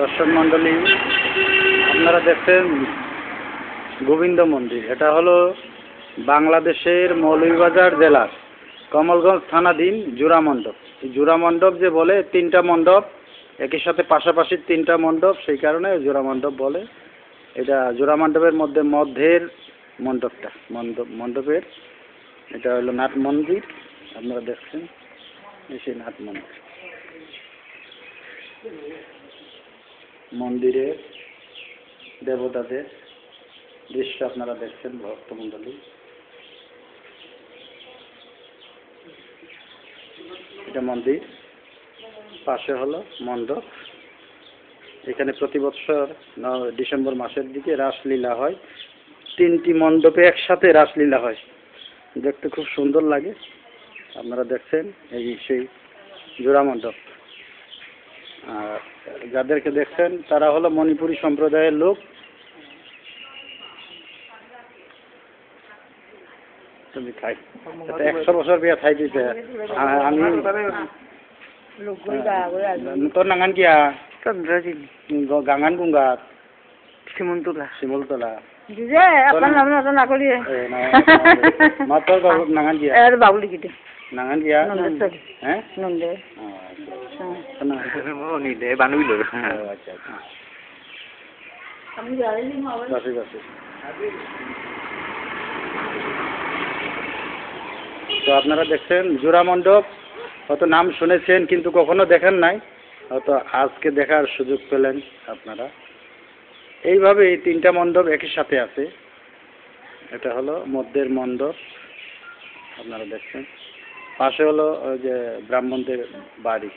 দর্শক মণ্ডলী, আপনারা দেখছেন গোবিন্দ মন্দির। এটা হলো বাংলাদেশের মৌলভীবাজার জেলার কমলগঞ্জ থানাধীন জোড়া মণ্ডপ। এই জোড়া মণ্ডপ যে বলে, তিনটা মণ্ডপ একই সাথে পাশাপাশি তিনটা মণ্ডপ, সেই কারণে জোড়া মণ্ডপ বলে। এটা জোড়া মণ্ডপের মধ্যের মণ্ডপটা, মণ্ডপের এটা হলো নাট মন্দির। আপনারা দেখছেন সেই নাট মন্দির। মন্দিরের দেবতাদের দৃশ্য আপনারা দেখছেন ভক্তমণ্ডলী। এটা মন্দির, পাশে হলো মণ্ডপ। এখানে প্রতি বছর ডিসেম্বর মাসের দিকে রাসলীলা হয়। তিনটি মণ্ডপে একসাথে রাসলীলা হয়, দেখতে খুব সুন্দর লাগে। আপনারা দেখছেন এই সেই জোড়া মণ্ডপ। আর যাদেরকে দেখছেন তারা হলো মণিপুরী সম্প্রদায়ের লোক। তুমি খাই 100 বছর বিয়া খাই দিতে আমি তোর নাঙ্গান কিয়া গাঙ্গান গুঙ্গার শিমুলতলা মাত্র নাঙ্গান কিয়া বাবুলি কিটে নাঙ্গান কিয়া হ্যাঁ নন্দে নিলে বানুইল। আচ্ছা আচ্ছা, তো আপনারা দেখছেন জোড়া মণ্ডপ, হয়তো নাম শুনেছেন কিন্তু কখনো দেখেন নাই, হয়তো আজকে দেখার সুযোগ পেলেন আপনারা। এইভাবে এই তিনটা মণ্ডপ একই সাথে আছে। এটা হলো মধ্যের মণ্ডপ, আপনারা দেখছেন। পাশে হলো ওই যে ব্রাহ্মণদের বাড়ি।